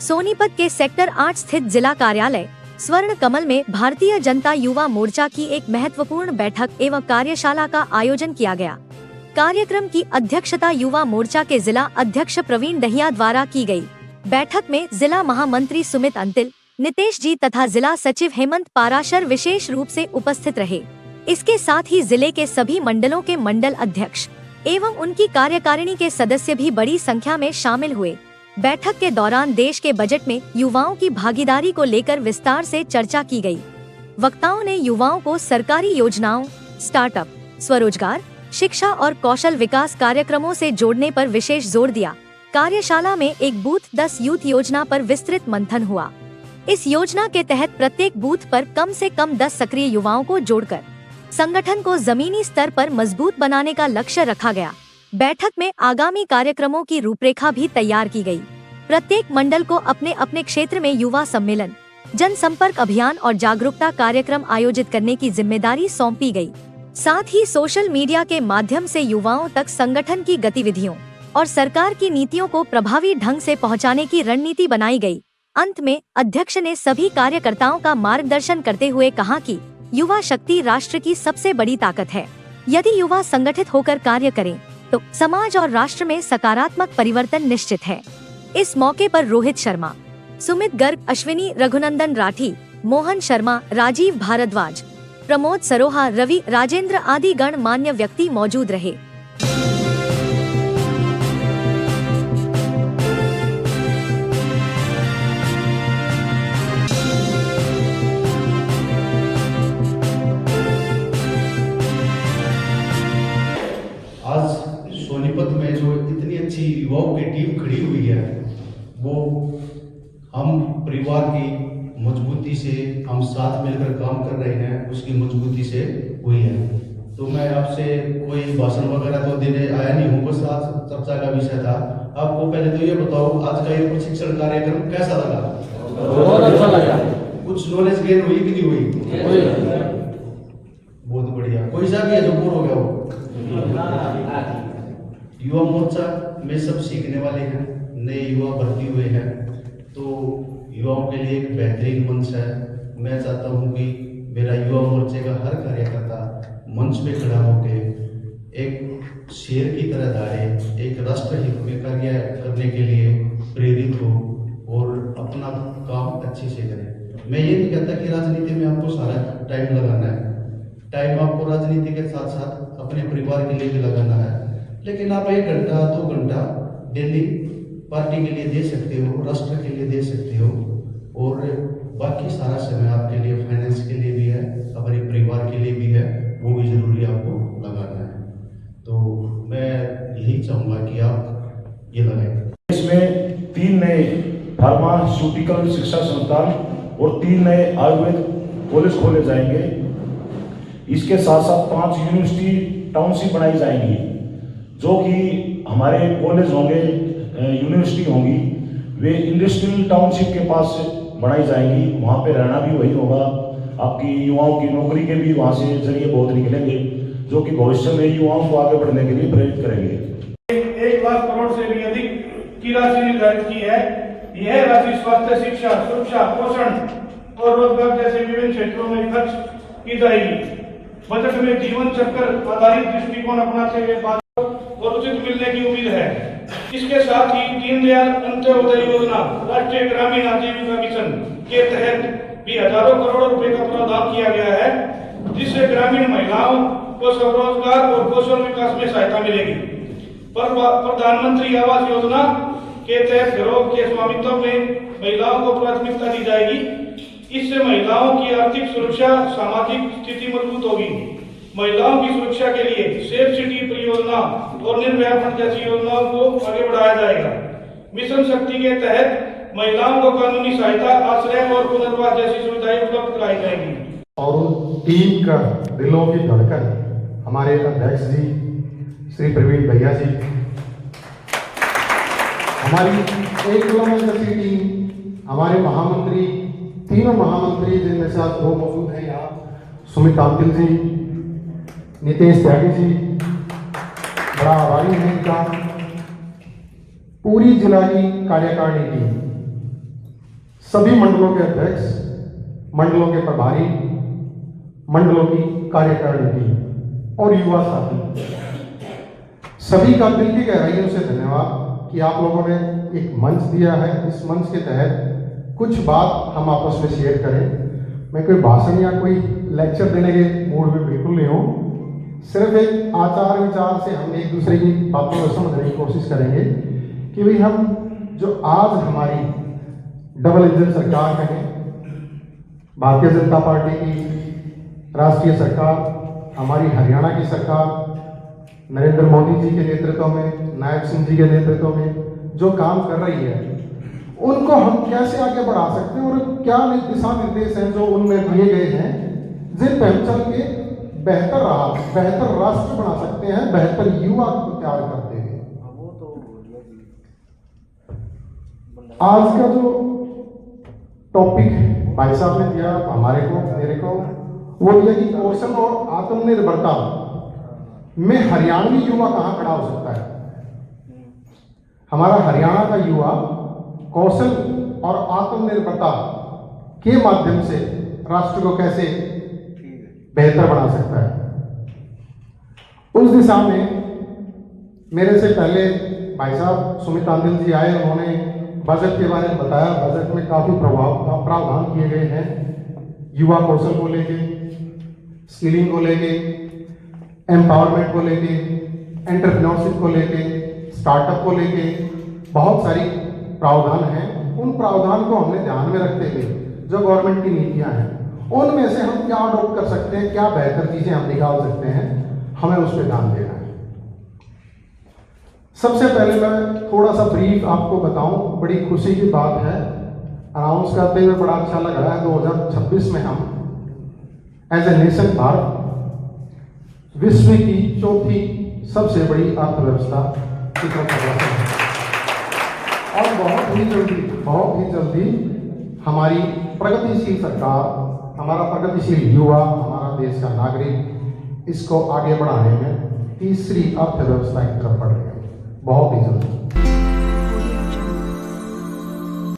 सोनीपत के सेक्टर 8 स्थित जिला कार्यालय स्वर्ण कमल में भारतीय जनता युवा मोर्चा की एक महत्वपूर्ण बैठक एवं कार्यशाला का आयोजन किया गया। कार्यक्रम की अध्यक्षता युवा मोर्चा के जिला अध्यक्ष प्रवीण दहिया द्वारा की गई। बैठक में जिला महामंत्री सुमित अंतिल, नितेश जी तथा जिला सचिव हेमंत पाराशर विशेष रूप से उपस्थित रहे। इसके साथ ही जिले के सभी मंडलों के मंडल अध्यक्ष एवं उनकी कार्यकारिणी के सदस्य भी बड़ी संख्या में शामिल हुए। बैठक के दौरान देश के बजट में युवाओं की भागीदारी को लेकर विस्तार से चर्चा की गई। वक्ताओं ने युवाओं को सरकारी योजनाओं, स्टार्टअप, स्वरोजगार, शिक्षा और कौशल विकास कार्यक्रमों से जोड़ने पर विशेष जोर दिया। कार्यशाला में एक बूथ 10 यूथ योजना पर विस्तृत मंथन हुआ। इस योजना के तहत प्रत्येक बूथ पर कम से कम 10 सक्रिय युवाओं को जोड़कर संगठन को जमीनी स्तर पर मजबूत बनाने का लक्ष्य रखा गया। बैठक में आगामी कार्यक्रमों की रूपरेखा भी तैयार की गई। प्रत्येक मंडल को अपने अपने क्षेत्र में युवा सम्मेलन, जनसंपर्क अभियान और जागरूकता कार्यक्रम आयोजित करने की जिम्मेदारी सौंपी गई। साथ ही सोशल मीडिया के माध्यम से युवाओं तक संगठन की गतिविधियों और सरकार की नीतियों को प्रभावी ढंग से पहुंचाने की रणनीति बनाई गई। अंत में अध्यक्ष ने सभी कार्यकर्ताओं का मार्गदर्शन करते हुए कहा कि युवा शक्ति राष्ट्र की सबसे बड़ी ताकत है। यदि युवा संगठित होकर कार्य करें तो समाज और राष्ट्र में सकारात्मक परिवर्तन निश्चित है। इस मौके पर रोहित शर्मा, सुमित गर्ग, अश्विनी रघुनंदन राठी, मोहन शर्मा, राजीव भारद्वाज, प्रमोद सरोहा, रवि राजेंद्र आदि गणमान्य व्यक्ति मौजूद रहे। आज सोनीपत में जो इतनी अच्छी युवाओं की टीम खड़ी हुई है, वो हम परिवार की मजबूती से हम साथ मिलकर काम कर रहे हैं, उसकी मजबूती से हुई है। तो मैं आपसे कोई भाषण वगैरह तो देने आया नहीं हूँ, बस आज चर्चा का विषय था। आपको पहले तो ये बताओ, आज का ये प्रशिक्षण कार्यक्रम कैसा लगा? बहुत अच्छा लगा। कुछ नॉलेज गेन हुई कि नहीं हुई? बहुत बढ़िया। कोई सा भी है जो बोर हो गया हो? युवा मोर्चा में सब सीखने वाले हैं, नए युवा भर्ती हुए हैं, तो युवाओं के लिए एक बेहतरीन मंच है। मैं चाहता हूं कि मेरा युवा मोर्चे का हर कार्यकर्ता मंच पे खड़ा होकर एक शेर की तरह दौड़े, एक राष्ट्र हित में कार्य करने के लिए प्रेरित हो और अपना काम अच्छे से करे। मैं ये नहीं कहता कि राजनीति में आपको सारा टाइम लगाना है, टाइम आपको राजनीति के साथ साथ अपने परिवार के लिए भी लगाना है, लेकिन आप 1 घंटा 2 घंटा डेली पार्टी के लिए दे सकते हो, राष्ट्र के लिए दे सकते हो, और बाकी सारा समय आपके लिए फाइनेंस के लिए भी है, अपने परिवार के लिए भी है, वो भी जरूरी आपको लगाना है। तो मैं यही चाहूँगा कि आप ये लगाएं। इसमें 3 नए फार्मास्यूटिकल शिक्षा संस्थान और 3 नए आयुर्वेद कॉलेज खोले जाएंगे। इसके साथ साथ 5 यूनिवर्सिटी टाउनशिप बनाई जाएंगी, जो कि हमारे कॉलेज होंगे, यूनिवर्सिटी होंगी, वे इंडस्ट्रियल टाउनशिप के पास बनाई जाएंगी। वहाँ पे रहना भी वही होगा। आपकी युवाओं की नौकरी के भी वहाँ से जरिए बहुत निकलेंगे, जो कि भविष्य में युवाओं को आगे बढ़ने के लिए प्रेरित करेंगे। 1 लाख करोड़ से भी अधिक की राशि निर्धारित की है। यह राशि स्वास्थ्य, शिक्षा, सुरक्षा, पोषण और रोजगार जैसे विभिन्न क्षेत्रों में खर्च की जाएगी। बजट में जीवन चक्र आधारित दृष्टिकोण अपनाते हुए और उचित मिलने की उम्मीद है। इसके साथ ही दीनदयाल अंत्योदय योजना, राष्ट्रीय ग्रामीण आजीविका मिशन के तहत भी हजारों करोड़ रुपए का प्रावधान किया गया है, जिससे ग्रामीण महिलाओं को स्वरोजगार और कौशल विकास में सहायता मिलेगी। प्रधानमंत्री आवास योजना के तहत घरों के स्वामित्व में महिलाओं को प्राथमिकता दी जाएगी। इससे महिलाओं की आर्थिक सुरक्षा, सामाजिक स्थिति मजबूत होगी। महिलाओं की सुरक्षा के लिए सेफ सिटी परियोजना और निर्भया फंड जैसी योजनाओं को आगे बढ़ाया जाएगा। मिशन शक्ति के तहत महिलाओं को कानूनी सहायता, आश्रय और पुनर्वास जैसी सुविधाएं उपलब्ध कराई जाएंगी। और टीम का दिलों की धड़कन हमारे अध्यक्ष जी श्री प्रवीण भैया जी, हमारी 1 किलोमीटर की टीम, हमारे महामंत्री, 3 महामंत्री जिनमें से 2 मौजूद हैं यहाँ, सुमित अंतिल जी, नितेश त्यागी जी, बड़ा आभारी है इनका। पूरी जिला की कार्यकारिणी टीम सभी मंडलों के अध्यक्ष, मंडलों के प्रभारी, मंडलों की कार्यकारिणी टीम और युवा साथी, सभी का दिल की गहराइयों से धन्यवाद कि आप लोगों ने एक मंच दिया है। इस मंच के तहत कुछ बात हम आपस में शेयर करें। मैं कोई भाषण या कोई लेक्चर देने के मूड में बिल्कुल नहीं हूँ। सिर्फ एक आचार विचार से हम एक दूसरे की बातों को समझने की कोशिश करेंगे कि भाई हम जो आज हमारी डबल इंजन सरकार है, भारतीय जनता पार्टी की राष्ट्रीय सरकार, हमारी हरियाणा की सरकार नरेंद्र मोदी जी के नेतृत्व में, नायब सिंह जी के नेतृत्व में जो काम कर रही है, उनको हम कैसे आगे बढ़ा सकते हैं और क्या दिशा निर्देश हैं जो उनमें दिए गए हैं, जिन पर हम चल के बेहतर राष्ट्र बना सकते हैं, बेहतर युवा को तैयार करते हैं। आज का जो टॉपिक भाई साहब ने दिया हमारे को, मेरे को, वो दिया कि कौशल और आत्मनिर्भरता में हरियाणवी युवा कहाँ खड़ा हो सकता है। हमारा हरियाणा का युवा कौशल और आत्मनिर्भरता के माध्यम से राष्ट्र को कैसे बेहतर बना सकता है, उस दिशा में मेरे से पहले भाई साहब सुमित आंदिल जी आए, उन्होंने बजट के बारे में बताया। बजट में काफी प्रावधान किए गए हैं युवा कौशल को लेके, स्किलिंग को लेके, एम्पावरमेंट को लेके, एंटरप्रेन्योरशिप को लेके, स्टार्टअप को लेके बहुत सारी प्रावधान हैं। उन प्रावधान को हमने ध्यान में रखते हुए जो गवर्नमेंट की नीतियां हैं, उनमें से हम क्या अडॉप्ट कर सकते हैं, क्या बेहतर चीजें हम निकाल सकते हैं, हमें उस पर ध्यान देना है। सबसे पहले मैं थोड़ा सा ब्रीफ आपको बताऊं। बड़ी खुशी की बात है, अनाउंस करते हुए बड़ा अच्छा लग रहा है। 2026 में हम एज ए नेशन भारत विश्व की चौथी सबसे बड़ी अर्थव्यवस्था की तरफ अग्रसर है और बहुत ही जल्दी हमारी प्रगतिशील सरकार, हमारा प्रगतिशील युवा, हमारा देश का नागरिक इसको आगे बढ़ाने में तीसरी अर्थव्यवस्था की तरफ बढ़ रहे हैं बहुत ही जल्दी।